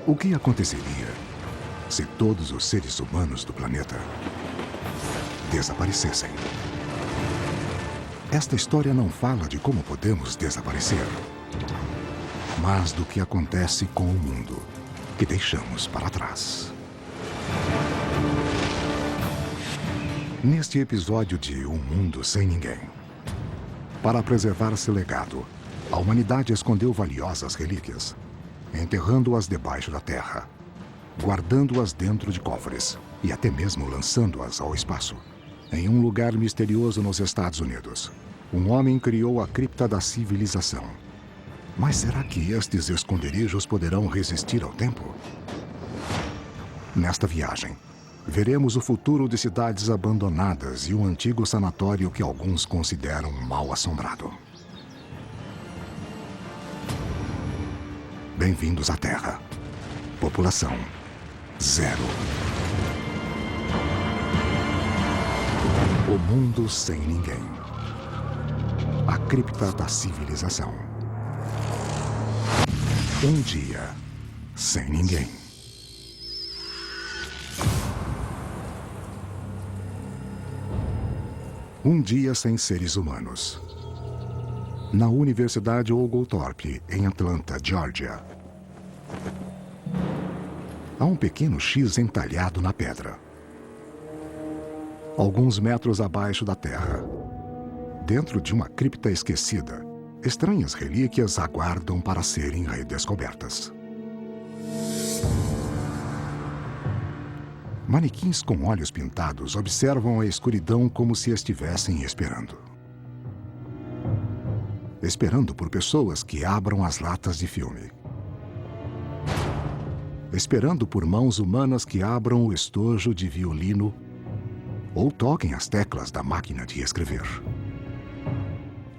O que aconteceria se todos os seres humanos do planeta desaparecessem? Esta história não fala de como podemos desaparecer, mas do que acontece com o mundo que deixamos para trás. Neste episódio de Um Mundo Sem Ninguém, para preservar seu legado, a humanidade escondeu valiosas relíquias, enterrando-as debaixo da terra, guardando-as dentro de cofres e até mesmo lançando-as ao espaço. Em um lugar misterioso nos Estados Unidos, um homem criou a cripta da civilização. Mas será que estes esconderijos poderão resistir ao tempo? Nesta viagem, veremos o futuro de cidades abandonadas e um antigo sanatório que alguns consideram mal-assombrado. Bem-vindos à Terra. População zero. O mundo sem ninguém. A cripta da civilização. Um dia sem ninguém. Um dia sem seres humanos. Na Universidade Oglethorpe, em Atlanta, Geórgia. Há um pequeno X entalhado na pedra. Alguns metros abaixo da terra, dentro de uma cripta esquecida, estranhas relíquias aguardam para serem redescobertas. Manequins com olhos pintados observam a escuridão como se estivessem esperando. Esperando por pessoas que abram as latas de filme. Esperando por mãos humanas que abram o estojo de violino ou toquem as teclas da máquina de escrever.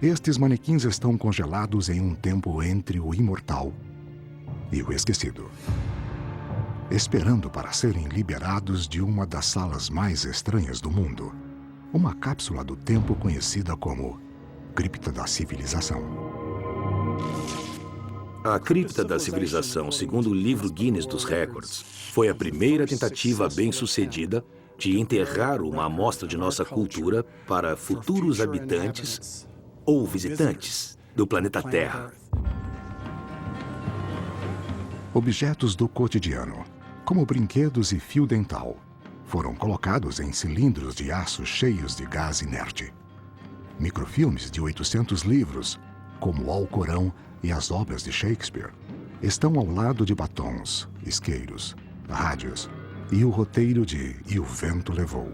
Estes manequins estão congelados em um tempo entre o imortal e o esquecido, esperando para serem liberados de uma das salas mais estranhas do mundo, uma cápsula do tempo conhecida como Cripta da Civilização. A Cripta da Civilização, segundo o livro Guinness dos Records, foi a primeira tentativa bem-sucedida de enterrar uma amostra de nossa cultura para futuros habitantes ou visitantes do planeta Terra. Objetos do cotidiano, como brinquedos e fio dental, foram colocados em cilindros de aço cheios de gás inerte. Microfilmes de 800 livros, como o Alcorão e as obras de Shakespeare, estão ao lado de batons, isqueiros, rádios e o roteiro de E o Vento Levou.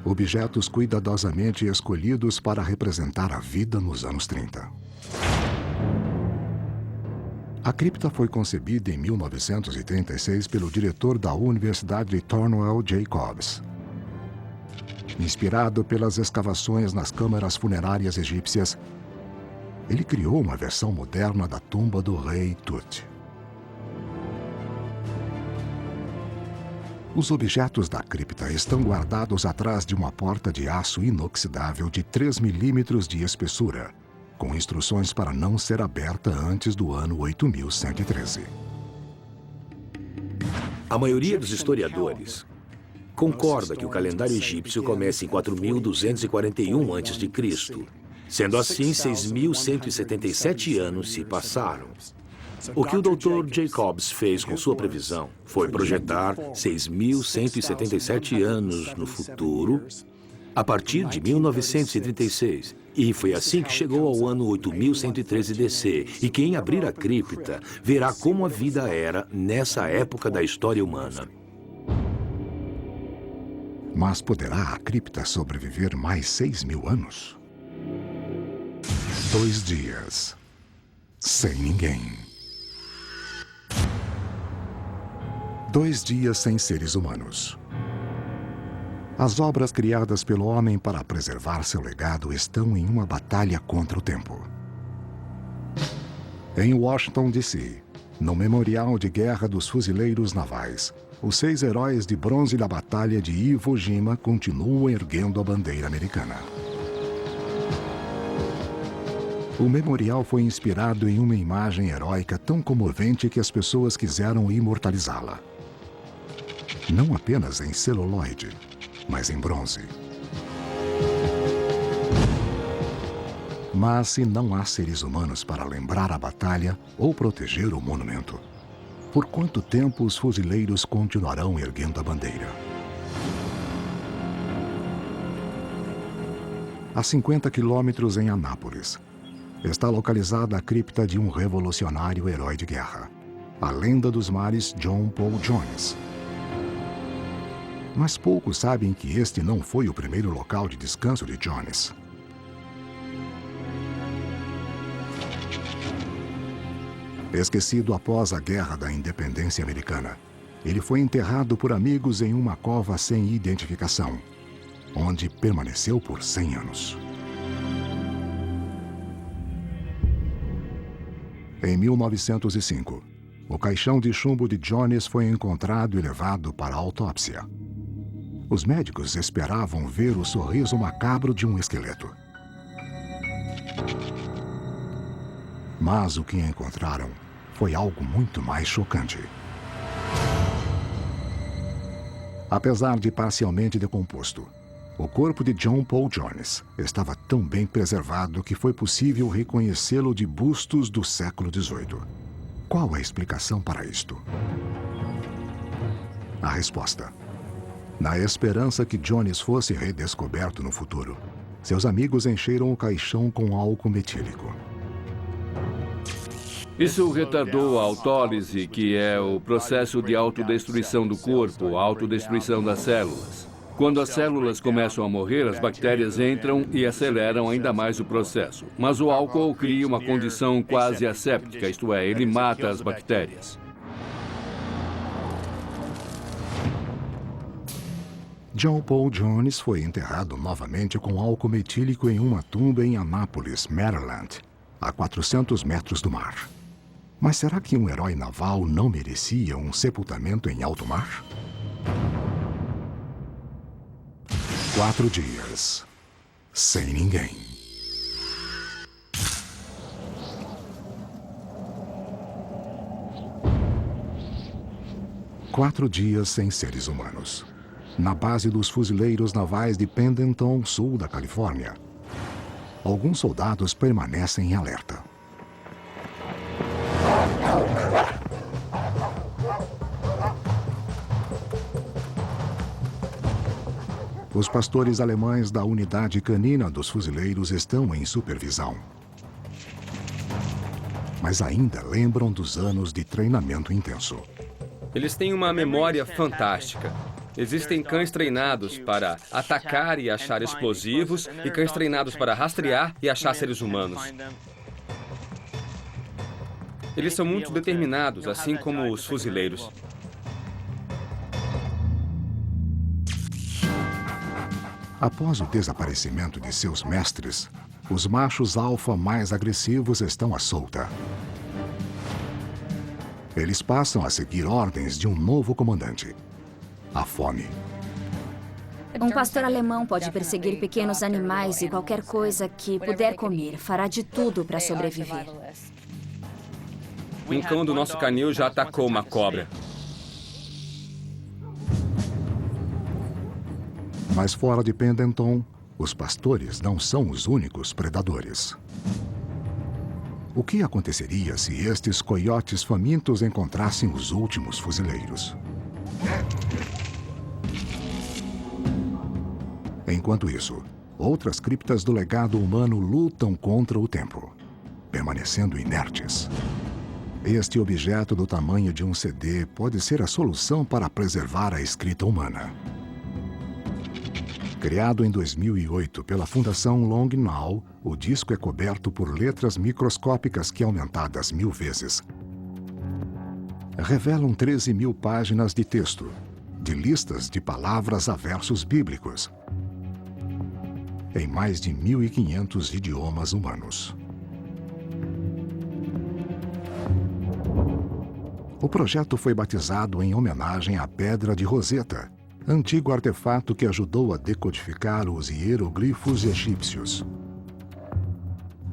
Objetos cuidadosamente escolhidos para representar a vida nos anos 30. A cripta foi concebida em 1936 pelo diretor da Universidade de Thornwell Jacobs. Inspirado pelas escavações nas câmaras funerárias egípcias, ele criou uma versão moderna da tumba do rei Tut. Os objetos da cripta estão guardados atrás de uma porta de aço inoxidável de 3 milímetros de espessura, com instruções para não ser aberta antes do ano 8113. A maioria dos historiadores concorda que o calendário egípcio começa em 4241 a.C. Sendo assim, 6.177 anos se passaram. O que o Dr. Jacobs fez com sua previsão foi projetar 6.177 anos no futuro, a partir de 1936. E foi assim que chegou ao ano 8113 DC. E quem abrir a cripta verá como a vida era nessa época da história humana. Mas poderá a cripta sobreviver mais 6.000 anos? 2 dias sem ninguém. 2 dias sem seres humanos. As obras criadas pelo homem para preservar seu legado estão em uma batalha contra o tempo. Em Washington, D.C., no Memorial de Guerra dos Fuzileiros Navais, os 6 heróis de bronze da Batalha de Iwo Jima continuam erguendo a bandeira americana. O memorial foi inspirado em uma imagem heróica tão comovente que as pessoas quiseram imortalizá-la. Não apenas em celuloide, mas em bronze. Mas se não há seres humanos para lembrar a batalha ou proteger o monumento, por quanto tempo os fuzileiros continuarão erguendo a bandeira? A 50 quilômetros em Anápolis, está localizada a cripta de um revolucionário herói de guerra, a lenda dos mares John Paul Jones. Mas poucos sabem que este não foi o primeiro local de descanso de Jones. Esquecido após a Guerra da Independência Americana, ele foi enterrado por amigos em uma cova sem identificação, onde permaneceu por 100 anos. Em 1905, o caixão de chumbo de Jones foi encontrado e levado para a autópsia. Os médicos esperavam ver o sorriso macabro de um esqueleto. Mas o que encontraram foi algo muito mais chocante. Apesar de parcialmente decomposto, o corpo de John Paul Jones estava tão bem preservado que foi possível reconhecê-lo de bustos do século XVIII. Qual a explicação para isto? A resposta: na esperança que Jones fosse redescoberto no futuro, seus amigos encheram o caixão com álcool metílico. Isso retardou a autólise, que é o processo de autodestruição do corpo, a autodestruição das células. Quando as células começam a morrer, as bactérias entram e aceleram ainda mais o processo. Mas o álcool cria uma condição quase asséptica, isto é, ele mata as bactérias. John Paul Jones foi enterrado novamente com álcool metílico em uma tumba em Anápolis, Maryland, a 400 metros do mar. Mas será que um herói naval não merecia um sepultamento em alto mar? 4 dias, sem ninguém. Quatro dias sem seres humanos. Na base dos fuzileiros navais de Pendleton, sul da Califórnia. Alguns soldados permanecem em alerta. Os pastores alemães da unidade canina dos fuzileiros estão em supervisão. Mas ainda lembram dos anos de treinamento intenso. Eles têm uma memória fantástica. Existem cães treinados para atacar e achar explosivos e cães treinados para rastrear e achar seres humanos. Eles são muito determinados, assim como os fuzileiros. Após o desaparecimento de seus mestres, os machos alfa mais agressivos estão à solta. Eles passam a seguir ordens de um novo comandante: a fome. Um pastor alemão pode perseguir pequenos animais e qualquer coisa que puder comer. Fará de tudo para sobreviver. Um cão do nosso canil já atacou uma cobra. Mas fora de Pendleton, os pastores não são os únicos predadores. O que aconteceria se estes coiotes famintos encontrassem os últimos fuzileiros? Enquanto isso, outras criptas do legado humano lutam contra o tempo, permanecendo inertes. Este objeto do tamanho de um CD pode ser a solução para preservar a escrita humana. Criado em 2008 pela Fundação Long Now, o disco é coberto por letras microscópicas que, aumentadas 1000 vezes, revelam 13.000 páginas de texto, de listas de palavras a versos bíblicos, em mais de 1.500 idiomas humanos. O projeto foi batizado em homenagem à Pedra de Roseta, antigo artefato que ajudou a decodificar os hieroglifos egípcios.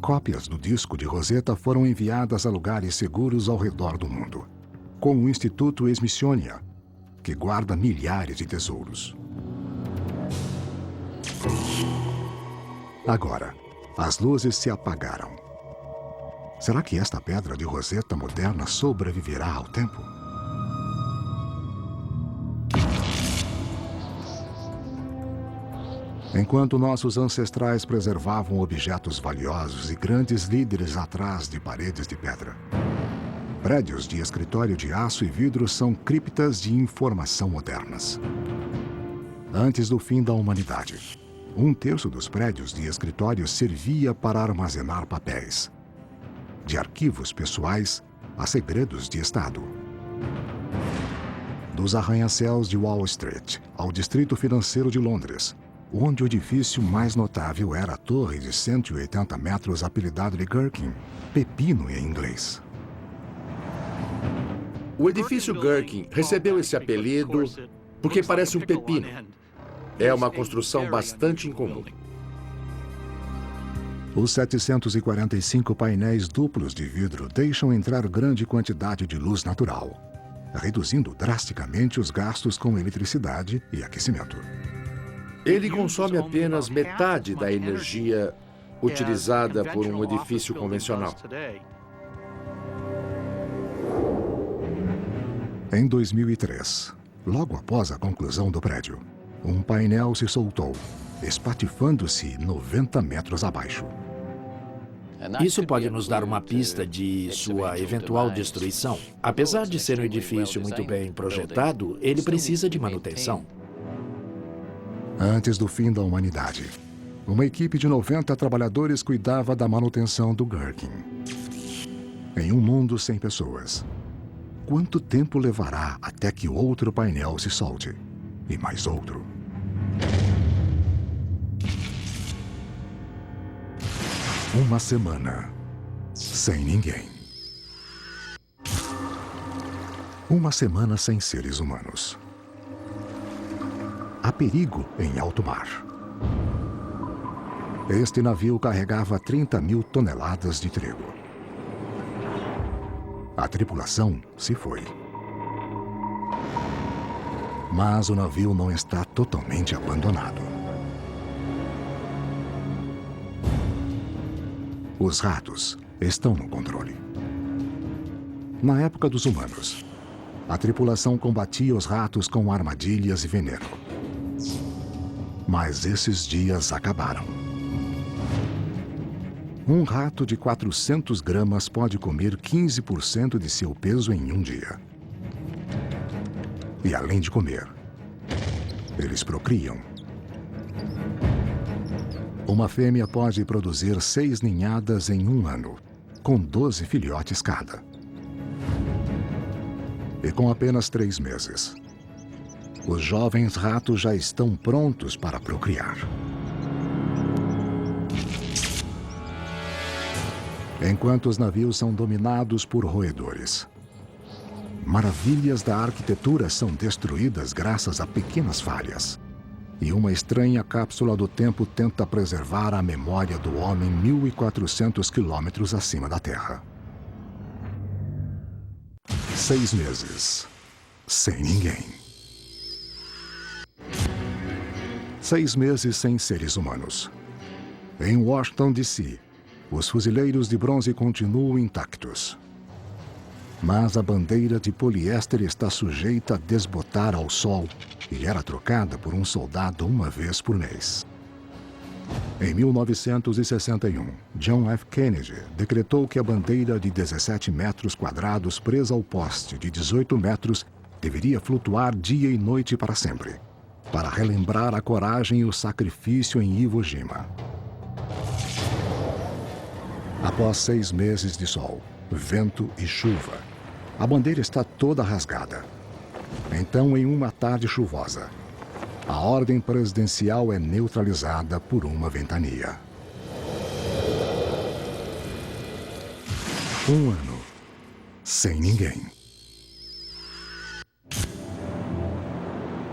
Cópias do disco de Rosetta foram enviadas a lugares seguros ao redor do mundo, como o Instituto Smithsonian, que guarda milhares de tesouros. Agora, as luzes se apagaram. Será que esta pedra de Rosetta moderna sobreviverá ao tempo? Enquanto nossos ancestrais preservavam objetos valiosos e grandes líderes atrás de paredes de pedra, prédios de escritório de aço e vidro são criptas de informação modernas. Antes do fim da humanidade, 1/3 dos prédios de escritório servia para armazenar papéis, de arquivos pessoais a segredos de Estado. Dos arranha-céus de Wall Street ao Distrito Financeiro de Londres, onde o edifício mais notável era a torre de 180 metros apelidada de Gherkin, pepino em inglês. O edifício Gherkin recebeu esse apelido porque parece um pepino. É uma construção bastante incomum. Os 745 painéis duplos de vidro deixam entrar grande quantidade de luz natural, reduzindo drasticamente os gastos com eletricidade e aquecimento. Ele consome apenas metade da energia utilizada por um edifício convencional. Em 2003, logo após a conclusão do prédio, um painel se soltou, espatifando-se 90 metros abaixo. Isso pode nos dar uma pista de sua eventual destruição. Apesar de ser um edifício muito bem projetado, ele precisa de manutenção. Antes do fim da humanidade, uma equipe de 90 trabalhadores cuidava da manutenção do Gherkin. Em um mundo sem pessoas, quanto tempo levará até que outro painel se solte? E mais outro? Uma semana sem ninguém. Uma semana sem seres humanos. Há perigo em alto mar. Este navio carregava 30.000 toneladas de trigo. A tripulação se foi. Mas o navio não está totalmente abandonado. Os ratos estão no controle. Na época dos humanos, a tripulação combatia os ratos com armadilhas e veneno. Mas esses dias acabaram. Um rato de 400 gramas pode comer 15% de seu peso em um dia. E além de comer, eles procriam. Uma fêmea pode produzir 6 ninhadas em um ano, com 12 filhotes cada. E com apenas 3 meses, os jovens ratos já estão prontos para procriar. Enquanto os navios são dominados por roedores, maravilhas da arquitetura são destruídas graças a pequenas falhas. E uma estranha cápsula do tempo tenta preservar a memória do homem 1.400 quilômetros acima da Terra. 6 meses sem ninguém. 6 meses sem seres humanos. Em Washington, D.C., os fuzileiros de bronze continuam intactos. Mas a bandeira de poliéster está sujeita a desbotar ao sol e era trocada por um soldado uma vez por mês. Em 1961, John F. Kennedy decretou que a bandeira de 17 metros quadrados presa ao poste de 18 metros deveria flutuar dia e noite para sempre, para relembrar a coragem e o sacrifício em Iwo Jima. Após 6 meses de sol, vento e chuva, a bandeira está toda rasgada. Então, em uma tarde chuvosa, a ordem presidencial é neutralizada por uma ventania. 1 ano sem ninguém.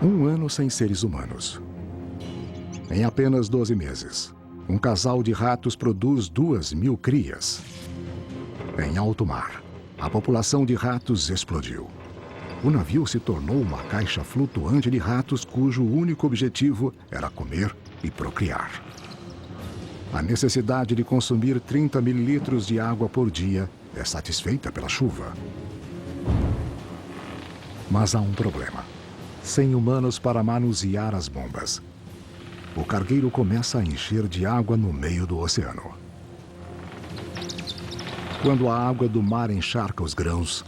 1 ano sem seres humanos. Em apenas 12 meses, Um casal de ratos produz 2.000 crias. Em alto mar, a população de ratos explodiu. O navio se tornou uma caixa flutuante de ratos cujo único objetivo era comer e procriar. A necessidade de consumir 30 mililitros de água por dia é satisfeita pela chuva. Mas há um problema. Sem humanos para manusear as bombas. O cargueiro começa a encher de água no meio do oceano. Quando a água do mar encharca os grãos,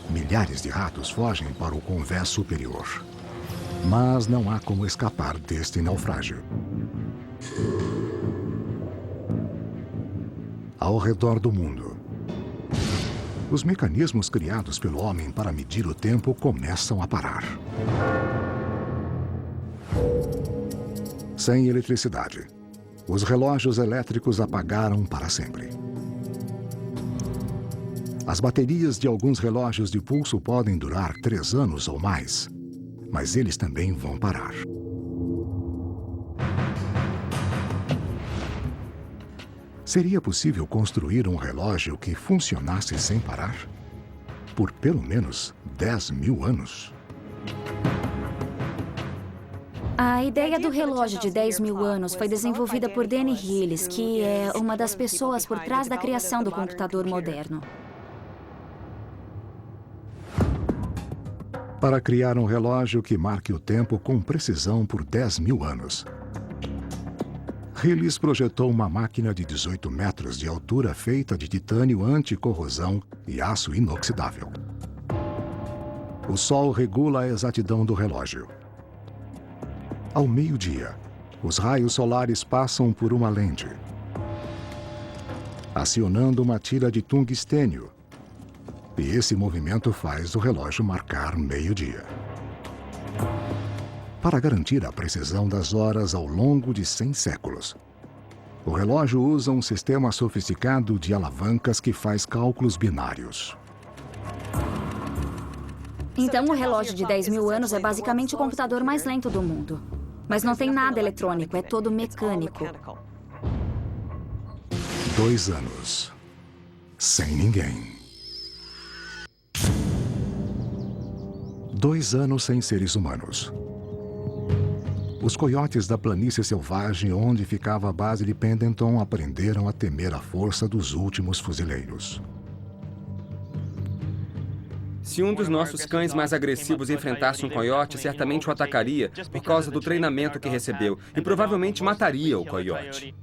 milhares de ratos fogem para o convés superior. Mas não há como escapar deste naufrágio. Ao redor do mundo, os mecanismos criados pelo homem para medir o tempo começam a parar. Sem eletricidade, os relógios elétricos apagaram para sempre. As baterias de alguns relógios de pulso podem durar 3 anos ou mais, mas eles também vão parar. Seria possível construir um relógio que funcionasse sem parar? Por pelo menos 10.000 anos? A ideia do relógio de 10.000 anos foi desenvolvida por Danny Hillis, que é uma das pessoas por trás da criação do computador moderno. Para criar um relógio que marque o tempo com precisão por 10.000 anos, Hillis projetou uma máquina de 18 metros de altura feita de titânio anticorrosão e aço inoxidável. O Sol regula a exatidão do relógio. Ao meio-dia, os raios solares passam por uma lente, acionando uma tira de tungstênio. E esse movimento faz o relógio marcar meio-dia. Para garantir a precisão das horas ao longo de 100 séculos, o relógio usa um sistema sofisticado de alavancas que faz cálculos binários. Então, o relógio de 10.000 anos é basicamente o computador mais lento do mundo. Mas não tem nada eletrônico, é todo mecânico. 2 anos. Sem ninguém. 2 anos sem seres humanos. Os coiotes da planície selvagem onde ficava a base de Pendleton aprenderam a temer a força dos últimos fuzileiros. Se um dos nossos cães mais agressivos enfrentasse um coiote, certamente o atacaria por causa do treinamento que recebeu e provavelmente mataria o coiote.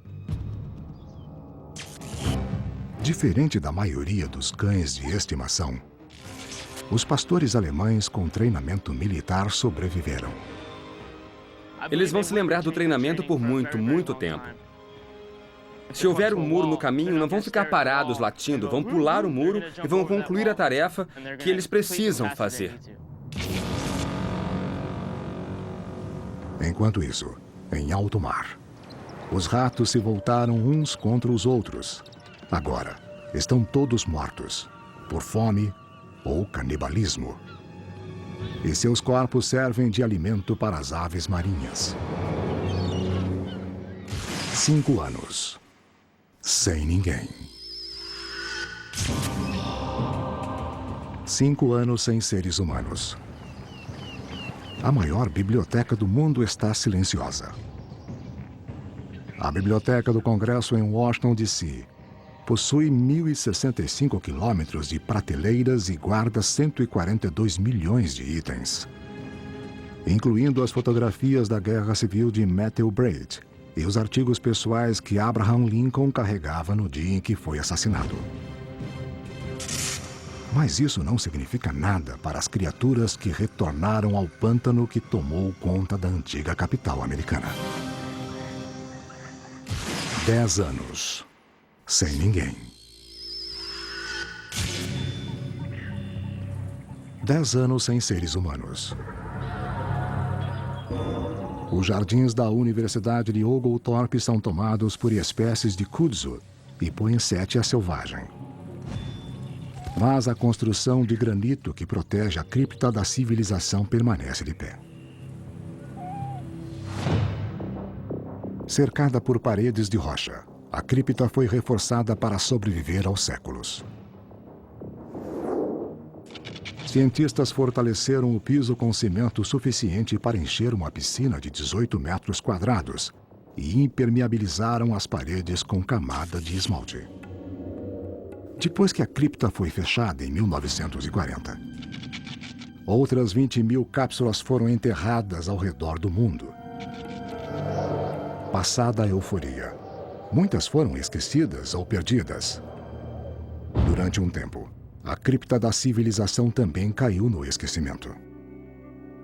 Diferente da maioria dos cães de estimação, os pastores alemães com treinamento militar sobreviveram. Eles vão se lembrar do treinamento por muito, muito tempo. Se houver um muro no caminho, não vão ficar parados latindo, vão pular o muro e vão concluir a tarefa que eles precisam fazer. Enquanto isso, em alto mar, os ratos se voltaram uns contra os outros. Agora, estão todos mortos, por fome ou canibalismo. E seus corpos servem de alimento para as aves marinhas. 5 anos. Sem ninguém. 5 anos sem seres humanos. A maior biblioteca do mundo está silenciosa. A Biblioteca do Congresso em Washington, D.C., possui 1.065 quilômetros de prateleiras e guarda 142 milhões de itens, incluindo as fotografias da Guerra Civil de Matthew Braid e os artigos pessoais que Abraham Lincoln carregava no dia em que foi assassinado. Mas isso não significa nada para as criaturas que retornaram ao pântano que tomou conta da antiga capital americana. 10 anos. Sem ninguém. 10 anos sem seres humanos. Os jardins da Universidade de Oglethorpe são tomados por espécies de kudzu e poinsettia selvagem. Mas a construção de granito que protege a cripta da civilização permanece de pé. Cercada por paredes de rocha, a cripta foi reforçada para sobreviver aos séculos. Cientistas fortaleceram o piso com cimento suficiente para encher uma piscina de 18 metros quadrados e impermeabilizaram as paredes com camada de esmalte. Depois que a cripta foi fechada em 1940, outras 20.000 cápsulas foram enterradas ao redor do mundo. Passada a euforia, muitas foram esquecidas ou perdidas. Durante um tempo, a cripta da civilização também caiu no esquecimento.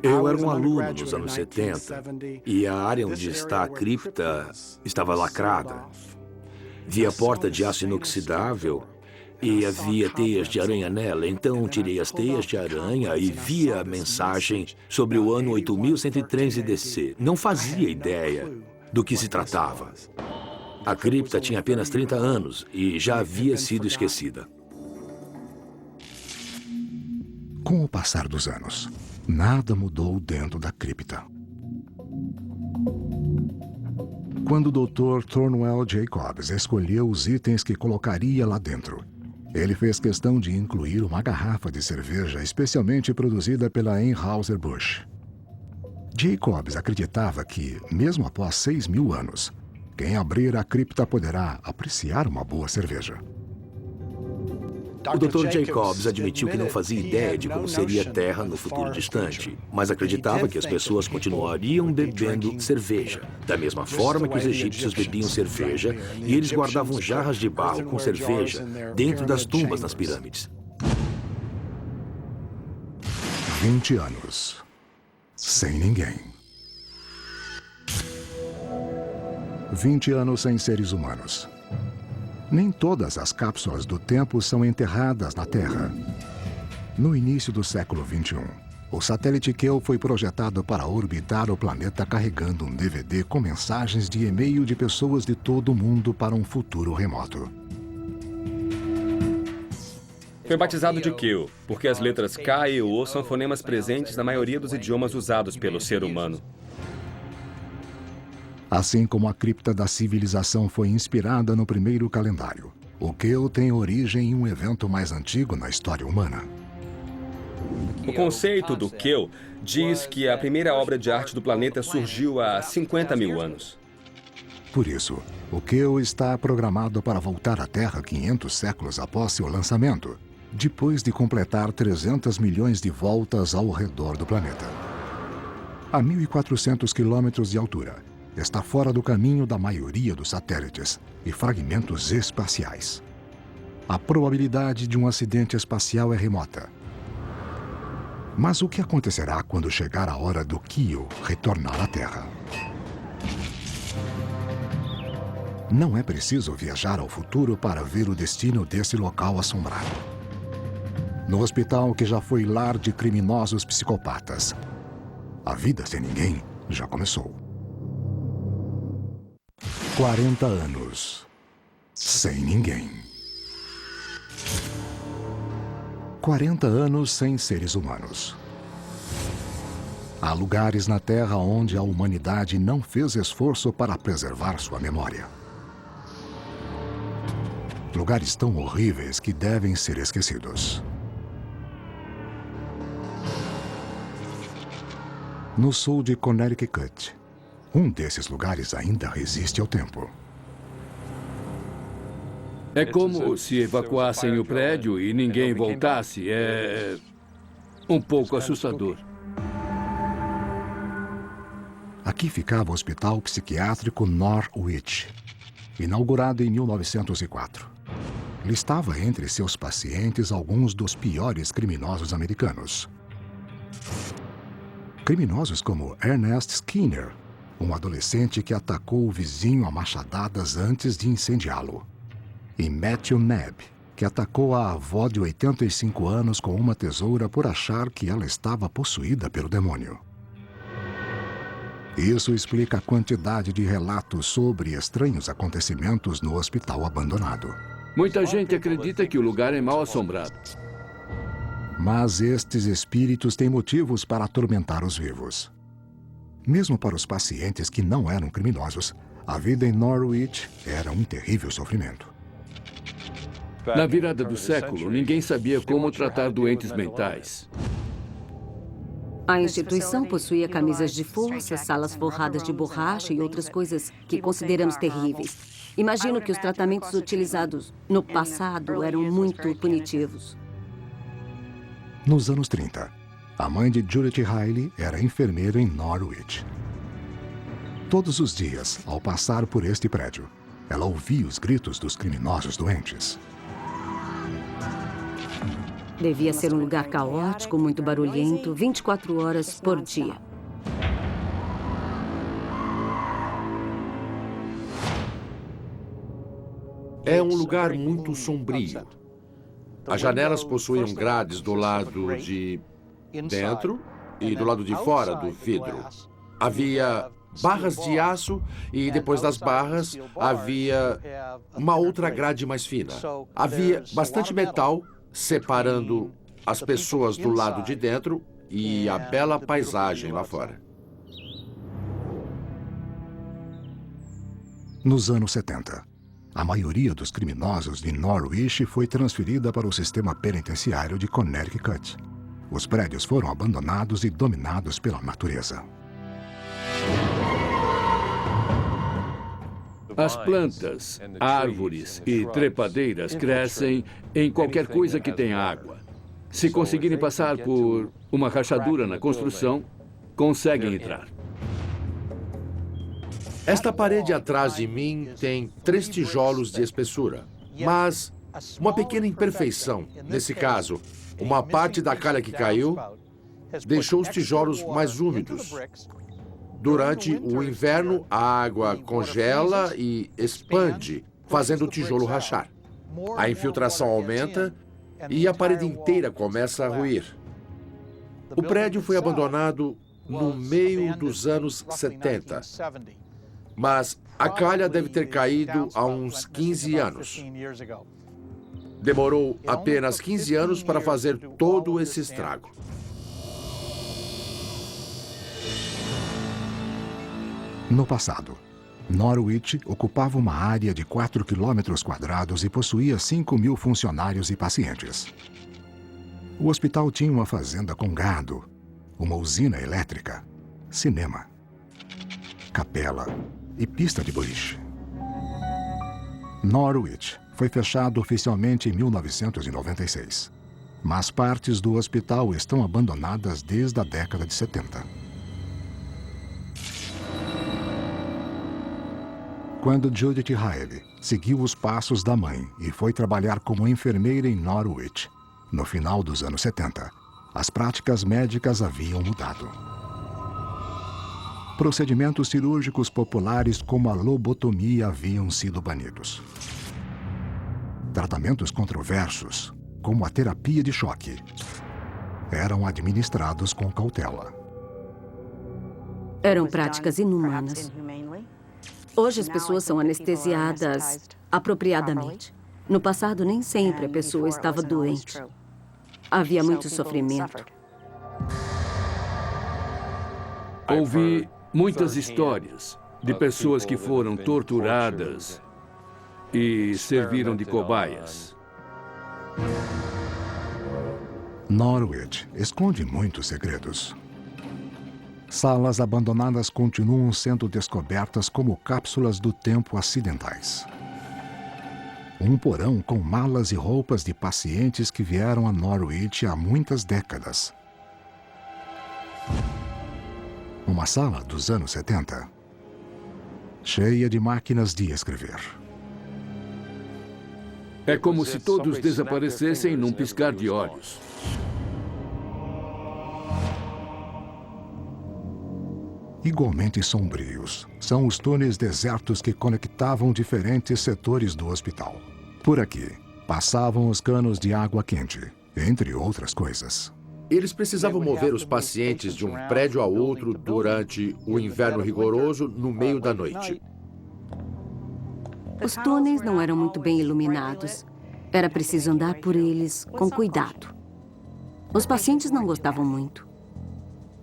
Eu era um aluno nos anos 70 e a área onde está a cripta estava lacrada. Vi a porta de aço inoxidável e havia teias de aranha nela. Então tirei as teias de aranha e vi a mensagem sobre o ano 8113 DC. Não fazia ideia do que se tratava. A cripta tinha apenas 30 anos e já havia sido esquecida. Com o passar dos anos, nada mudou dentro da cripta. Quando o Dr. Thornwell Jacobs escolheu os itens que colocaria lá dentro, ele fez questão de incluir uma garrafa de cerveja especialmente produzida pela Anheuser-Busch. Jacobs acreditava que, mesmo após 6.000 anos, quem abrir a cripta poderá apreciar uma boa cerveja. O Dr. Jacobs admitiu que não fazia ideia de como seria a Terra no futuro distante, mas acreditava que as pessoas continuariam bebendo cerveja, da mesma forma que os egípcios bebiam cerveja e eles guardavam jarras de barro com cerveja dentro das tumbas nas pirâmides. 20 anos. Sem ninguém. 20 anos sem seres humanos. Nem todas as cápsulas do tempo são enterradas na Terra. No início do século XXI, o satélite Kehl foi projetado para orbitar o planeta carregando um DVD com mensagens de e-mail de pessoas de todo o mundo para um futuro remoto. Foi batizado de Kehl, porque as letras K e O são fonemas presentes na maioria dos idiomas usados pelo ser humano. Assim como a cripta da civilização foi inspirada no primeiro calendário, o Kehl tem origem em um evento mais antigo na história humana. O conceito do Kehl diz que a primeira obra de arte do planeta surgiu há 50.000 anos. Por isso, o Kehl está programado para voltar à Terra 500 séculos após seu lançamento, depois de completar 300 milhões de voltas ao redor do planeta. A 1.400 quilômetros de altura, está fora do caminho da maioria dos satélites e fragmentos espaciais. A probabilidade de um acidente espacial é remota. Mas o que acontecerá quando chegar a hora do Kehl retornar à Terra? Não é preciso viajar ao futuro para ver o destino desse local assombrado. No hospital que já foi lar de criminosos psicopatas, a vida sem ninguém já começou. 40 anos. Sem ninguém. 40 anos sem seres humanos. Há lugares na Terra onde a humanidade não fez esforço para preservar sua memória. Lugares tão horríveis que devem ser esquecidos. No sul de Connecticut, um desses lugares ainda resiste ao tempo. É como se evacuassem o prédio e ninguém voltasse. É um pouco assustador. Aqui ficava o Hospital Psiquiátrico Norwich, inaugurado em 1904. Listava entre seus pacientes alguns dos piores criminosos americanos. Criminosos como Ernest Skinner, um adolescente que atacou o vizinho a machadadas antes de incendiá-lo. E Matthew Knapp, que atacou a avó de 85 anos com uma tesoura por achar que ela estava possuída pelo demônio. Isso explica a quantidade de relatos sobre estranhos acontecimentos no hospital abandonado. Muita gente acredita que o lugar é mal assombrado. Mas estes espíritos têm motivos para atormentar os vivos. Mesmo para os pacientes que não eram criminosos, A vida em Norwich era um terrível sofrimento. Na virada do século, ninguém sabia como tratar doentes mentais. A instituição possuía camisas de força, salas forradas de borracha e outras coisas que consideramos terríveis. Imagino que os tratamentos utilizados no passado eram muito punitivos. Nos anos 30, a mãe de Judith Riley era enfermeira em Norwich. Todos os dias, ao passar por este prédio, ela ouvia os gritos dos criminosos doentes. Devia ser um lugar caótico, muito barulhento, 24 horas por dia. É um lugar muito sombrio. As janelas possuíam grades do lado de dentro e do lado de fora do vidro. Havia barras de aço e depois das barras havia uma outra grade mais fina. Havia bastante metal separando as pessoas do lado de dentro e a bela paisagem lá fora. Nos anos 70, a maioria dos criminosos de Norwich foi transferida para o sistema penitenciário de Connecticut. Os prédios foram abandonados e dominados pela natureza. As plantas, árvores e trepadeiras crescem em qualquer coisa que tenha água. Se conseguirem passar por uma rachadura na construção, conseguem entrar. Esta parede atrás de mim tem 3 tijolos de espessura, mas uma pequena imperfeição. Nesse caso, uma parte da calha que caiu deixou os tijolos mais úmidos. Durante o inverno, a água congela e expande, fazendo o tijolo rachar. A infiltração aumenta e a parede inteira começa a ruir. O prédio foi abandonado no meio dos anos 70, mas a calha deve ter caído há uns 15 anos. Demorou apenas 15 anos para fazer todo esse estrago. No passado, Norwich ocupava uma área de 4 km² e possuía 5.000 funcionários e pacientes. O hospital tinha uma fazenda com gado, uma usina elétrica, cinema, capela e pista de boliche. Norwich foi fechado oficialmente em 1996, mas partes do hospital estão abandonadas desde a década de 70. Quando Judith Riley seguiu os passos da mãe e foi trabalhar como enfermeira em Norwich, no final dos anos 70, as práticas médicas haviam mudado. Procedimentos cirúrgicos populares como a lobotomia haviam sido banidos. Tratamentos controversos, como a terapia de choque, eram administrados com cautela. Eram práticas inumanas. Hoje as pessoas são anestesiadas apropriadamente. No passado, nem sempre a pessoa estava doente. Havia muito sofrimento. Ouvi muitas histórias de pessoas que foram torturadas e serviram de cobaias. Norwich esconde muitos segredos. Salas abandonadas continuam sendo descobertas como cápsulas do tempo acidentais. Um porão com malas e roupas de pacientes que vieram a Norwich há muitas décadas. Uma sala dos anos 70, cheia de máquinas de escrever. É como se todos desaparecessem num piscar de olhos. Igualmente sombrios são os túneis desertos que conectavam diferentes setores do hospital. Por aqui, passavam os canos de água quente, entre outras coisas. Eles precisavam mover os pacientes de um prédio a outro durante o inverno rigoroso no meio da noite. Os túneis não eram muito bem iluminados. Era preciso andar por eles com cuidado. Os pacientes não gostavam muito.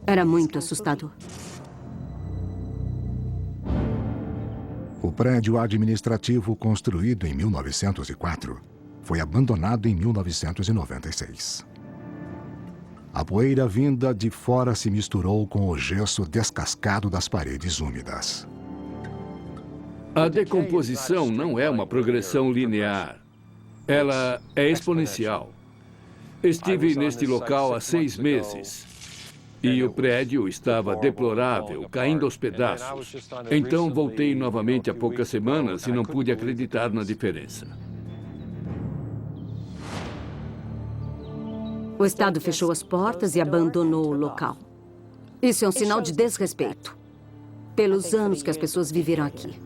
Era muito assustador. prédio administrativo construído em 1904 foi abandonado em 1996. A poeira vinda de fora se misturou com o gesso descascado das paredes úmidas. A decomposição não é uma progressão linear. Ela é exponencial. Estive neste local há 6 meses. E o prédio estava deplorável, caindo aos pedaços. Então voltei novamente há poucas semanas e não pude acreditar na diferença. O Estado fechou as portas e abandonou o local. Isso é um sinal de desrespeito. Pelos anos que as pessoas viveram aqui.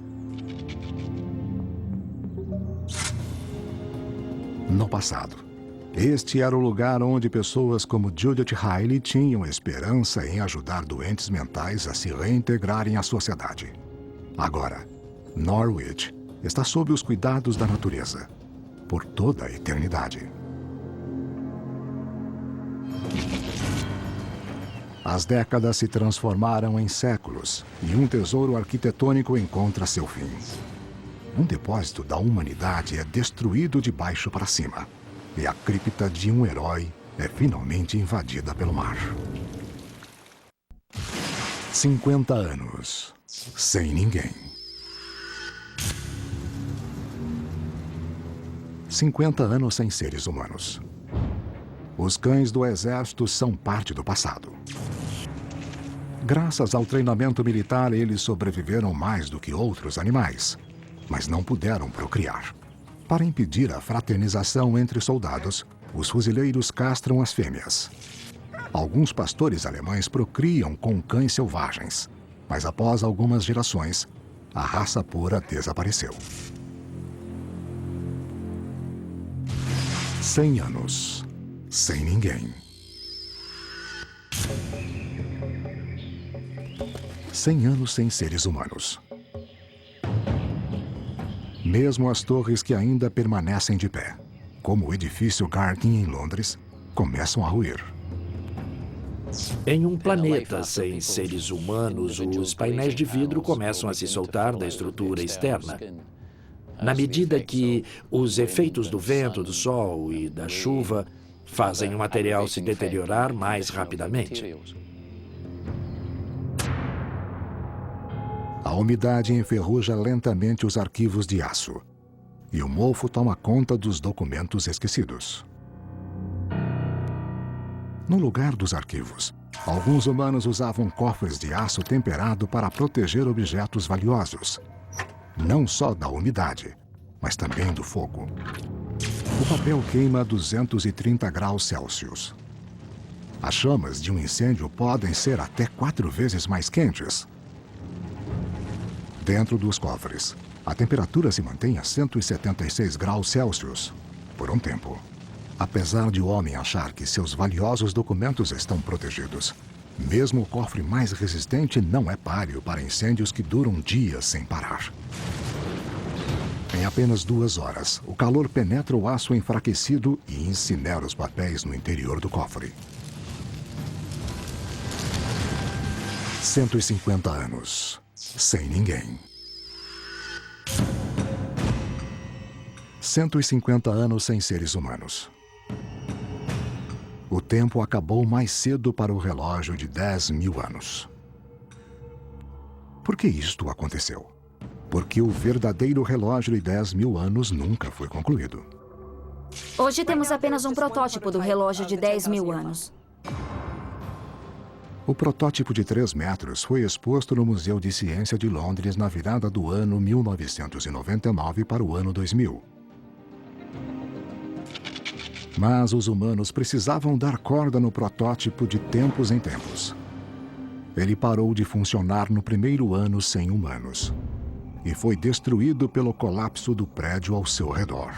No passado, este era o lugar onde pessoas como Judith Riley tinham esperança em ajudar doentes mentais a se reintegrarem à sociedade. Agora, Norwich está sob os cuidados da natureza, por toda a eternidade. As décadas se transformaram em séculos e um tesouro arquitetônico encontra seu fim. Um depósito da humanidade é destruído de baixo para cima. E a cripta de um herói é finalmente invadida pelo mar. 50 anos. Sem ninguém. 50 anos sem seres humanos. Os cães do exército são parte do passado. Graças ao treinamento militar, eles sobreviveram mais do que outros animais, mas não puderam procriar. Para impedir a fraternização entre soldados, os fuzileiros castram as fêmeas. Alguns pastores alemães procriam com cães selvagens, mas após algumas gerações, a raça pura desapareceu. 100 anos. Sem ninguém. 100 anos sem seres humanos. Mesmo as torres que ainda permanecem de pé, como o edifício Gartin em Londres, começam a ruir. Em um planeta sem seres humanos, os painéis de vidro começam a se soltar da estrutura externa. Na medida que os efeitos do vento, do sol e da chuva fazem o material se deteriorar mais rapidamente. A umidade enferruja lentamente os arquivos de aço, e o mofo toma conta dos documentos esquecidos. No lugar dos arquivos, alguns humanos usavam cofres de aço temperado para proteger objetos valiosos, não só da umidade, mas também do fogo. O papel queima a 230 graus Celsius. As chamas de um incêndio podem ser até 4 vezes mais quentes. Dentro dos cofres, a temperatura se mantém a 176 graus Celsius por um tempo. Apesar de o homem achar que seus valiosos documentos estão protegidos, mesmo o cofre mais resistente não é páreo para incêndios que duram dias sem parar. Em apenas 2 horas, o calor penetra o aço enfraquecido e incinera os papéis no interior do cofre. 150 anos. Sem ninguém. 150 anos sem seres humanos. O tempo acabou mais cedo para o relógio de 10.000 anos. Por que isto aconteceu? Porque o verdadeiro relógio de 10.000 anos nunca foi concluído. Hoje temos apenas um protótipo do relógio de 10.000 anos. O protótipo de 3 metros foi exposto no Museu de Ciência de Londres na virada do ano 1999 para o ano 2000. Mas os humanos precisavam dar corda no protótipo de tempos em tempos. Ele parou de funcionar no primeiro ano sem humanos e foi destruído pelo colapso do prédio ao seu redor.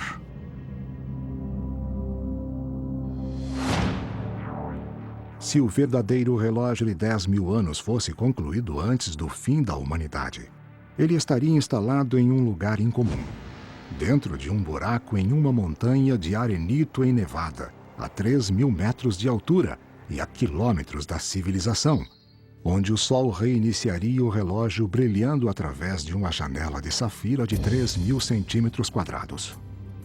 Se o verdadeiro relógio de 10.000 anos fosse concluído antes do fim da humanidade, ele estaria instalado em um lugar incomum, dentro de um buraco em uma montanha de arenito em Nevada, a 3.000 metros de altura e a quilômetros da civilização, onde o Sol reiniciaria o relógio brilhando através de uma janela de safira de 3.000 centímetros quadrados.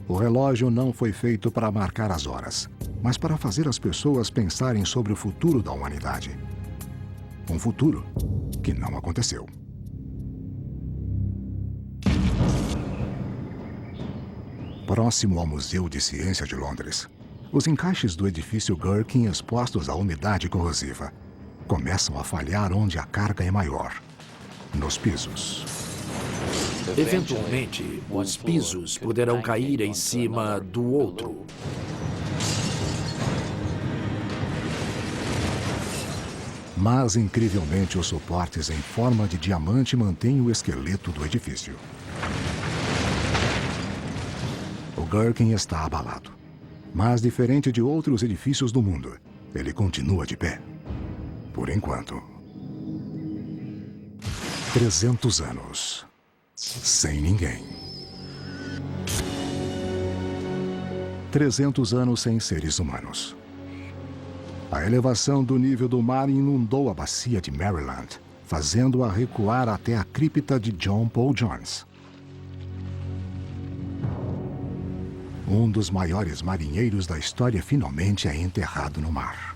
O relógio não foi feito para marcar as horas, mas para fazer as pessoas pensarem sobre o futuro da humanidade. Um futuro que não aconteceu. Próximo ao Museu de Ciência de Londres, os encaixes do edifício Gherkin expostos à umidade corrosiva começam a falhar onde a carga é maior, nos pisos. Eventualmente, os pisos poderão cair em cima do outro. Mas, incrivelmente, os suportes em forma de diamante mantêm o esqueleto do edifício. O Gherkin está abalado. Mas, diferente de outros edifícios do mundo, ele continua de pé. Por enquanto. 300 anos. Sem ninguém. 300 anos sem seres humanos. A elevação do nível do mar inundou a bacia de Maryland, fazendo-a recuar até a cripta de John Paul Jones. Um dos maiores marinheiros da história finalmente é enterrado no mar.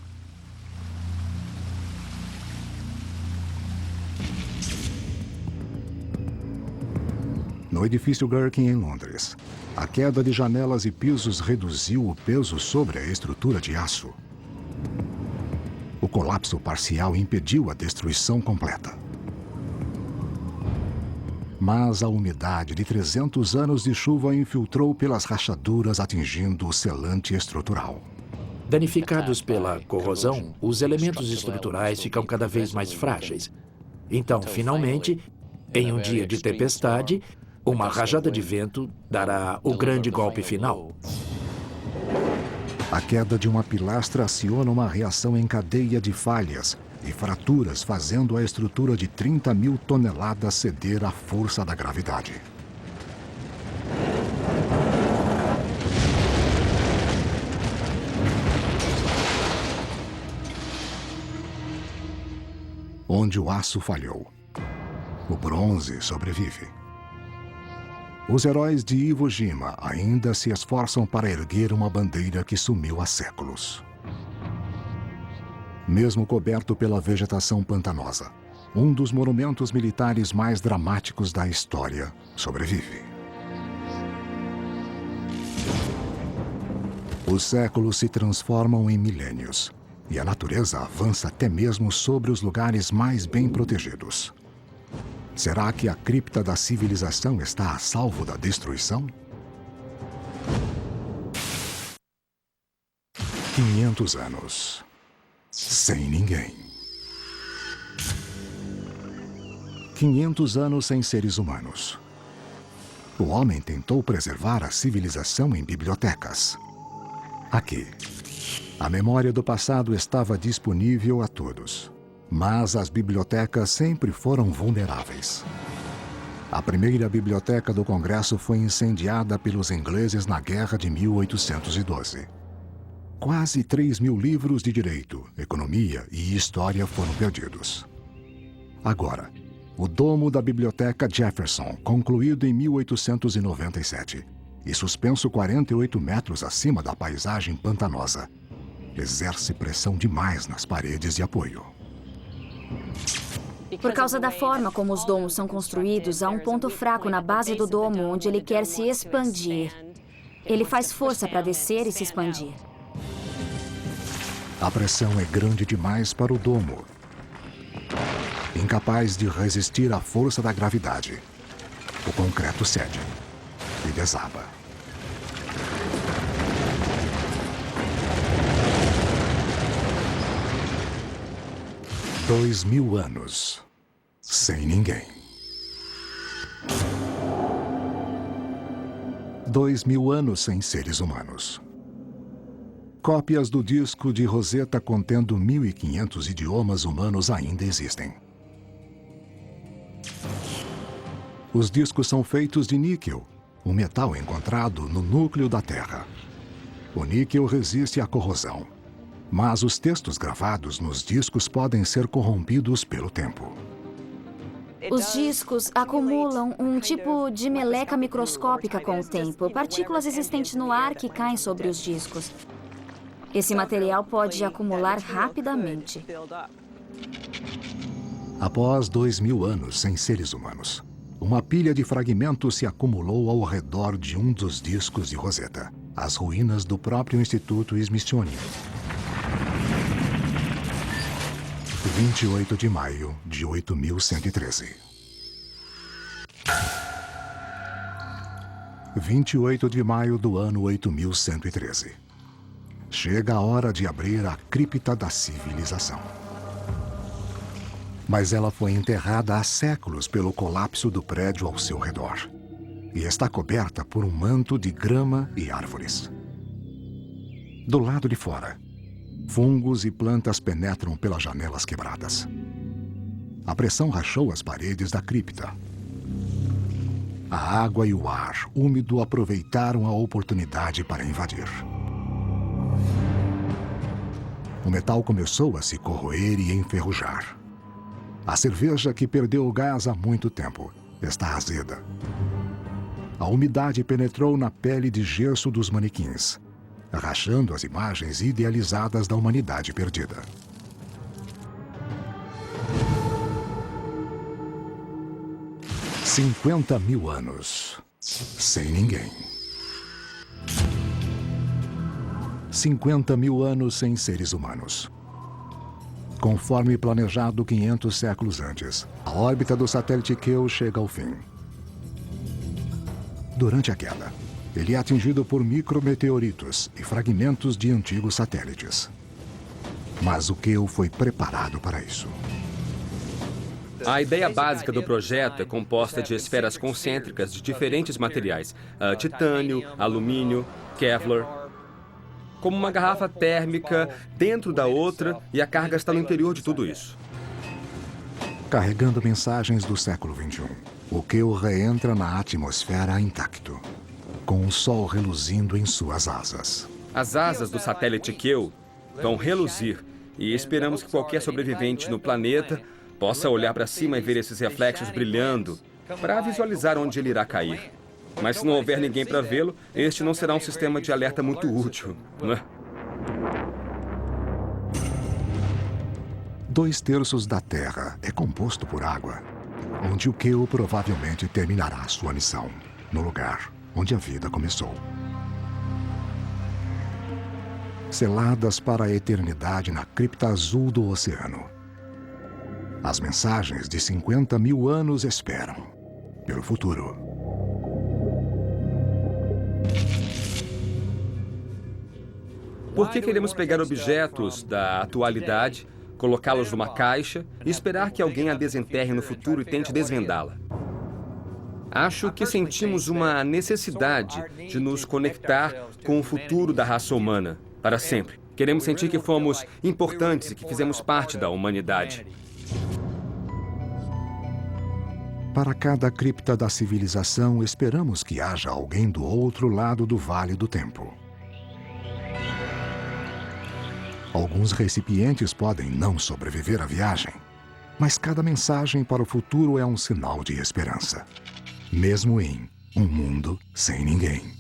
No edifício Gherkin, em Londres, a queda de janelas e pisos reduziu o peso sobre a estrutura de aço. O colapso parcial impediu a destruição completa. Mas a umidade de 300 anos de chuva infiltrou pelas rachaduras, atingindo o selante estrutural. Danificados pela corrosão, os elementos estruturais ficam cada vez mais frágeis. Então, finalmente, em um dia de tempestade, uma rajada de vento dará o grande golpe final. A queda de uma pilastra aciona uma reação em cadeia de falhas e fraturas, fazendo a estrutura de 30.000 toneladas ceder à força da gravidade. Onde o aço falhou, o bronze sobrevive. Os heróis de Iwo Jima ainda se esforçam para erguer uma bandeira que sumiu há séculos. Mesmo coberto pela vegetação pantanosa, um dos monumentos militares mais dramáticos da história sobrevive. Os séculos se transformam em milênios, e a natureza avança até mesmo sobre os lugares mais bem protegidos. Será que a cripta da civilização está a salvo da destruição? 500 anos. Sem ninguém. 500 anos sem seres humanos. O homem tentou preservar a civilização em bibliotecas. Aqui, a memória do passado estava disponível a todos. Mas as bibliotecas sempre foram vulneráveis. A primeira biblioteca do Congresso foi incendiada pelos ingleses na Guerra de 1812. Quase 3.000 livros de direito, economia e história foram perdidos. Agora, o domo da Biblioteca Jefferson, concluído em 1897, e suspenso 48 metros acima da paisagem pantanosa, exerce pressão demais nas paredes de apoio. Por causa da forma como os domos são construídos, há um ponto fraco na base do domo onde ele quer se expandir. Ele faz força para descer e se expandir. A pressão é grande demais para o domo. Incapaz de resistir à força da gravidade, o concreto cede e desaba. Dois 2.000 anos sem ninguém. 2.000 anos sem seres humanos. Cópias do disco de Rosetta contendo 1.500 idiomas humanos ainda existem. Os discos são feitos de níquel, um metal encontrado no núcleo da Terra. O níquel resiste à corrosão. Mas os textos gravados nos discos podem ser corrompidos pelo tempo. Os discos acumulam um tipo de meleca microscópica com o tempo, partículas existentes no ar que caem sobre os discos. Esse material pode acumular rapidamente. Após 2000 anos sem seres humanos, uma pilha de fragmentos se acumulou ao redor de um dos discos de Rosetta, as ruínas do próprio Instituto Smithsonian. 28 de maio de 8113. 28 de maio do ano 8113. Chega a hora de abrir a cripta da civilização. Mas ela foi enterrada há séculos pelo colapso do prédio ao seu redor. E está coberta por um manto de grama e árvores. Do lado de fora, fungos e plantas penetram pelas janelas quebradas. A pressão rachou as paredes da cripta. A água e o ar úmido aproveitaram a oportunidade para invadir. O metal começou a se corroer e enferrujar. A cerveja, que perdeu o gás há muito tempo, está azeda. A umidade penetrou na pele de gesso dos manequins, rachando as imagens idealizadas da humanidade perdida. $50.000 anos sem ninguém. 50.000 anos sem seres humanos. Conforme planejado 500 séculos antes, a órbita do satélite Keough chega ao fim. Durante a queda, ele é atingido por micrometeoritos e fragmentos de antigos satélites. Mas o Keough foi preparado para isso. A ideia básica do projeto é composta de esferas concêntricas de diferentes materiais: titânio, alumínio, Kevlar. Como uma garrafa térmica dentro da outra, e a carga está no interior de tudo isso. Carregando mensagens do século XXI, o Keough reentra na atmosfera intacto, com o sol reluzindo em suas asas. As asas do satélite Keough vão reluzir, e esperamos que qualquer sobrevivente no planeta possa olhar para cima e ver esses reflexos brilhando, para visualizar onde ele irá cair. Mas se não houver ninguém para vê-lo, este não será um sistema de alerta muito útil, não é? 2/3 da Terra é composto por água, onde o Keough provavelmente terminará sua missão, no lugar onde a vida começou. Seladas para a eternidade na cripta azul do oceano. As mensagens de 50.000 anos esperam pelo futuro. Por que queremos pegar objetos da atualidade, colocá-los numa caixa e esperar que alguém a desenterre no futuro e tente desvendá-la? Acho que sentimos uma necessidade de nos conectar com o futuro da raça humana, para sempre. Queremos sentir que fomos importantes e que fizemos parte da humanidade. Para cada cripta da civilização, esperamos que haja alguém do outro lado do Vale do Tempo. Alguns recipientes podem não sobreviver à viagem, mas cada mensagem para o futuro é um sinal de esperança, mesmo em um mundo sem ninguém.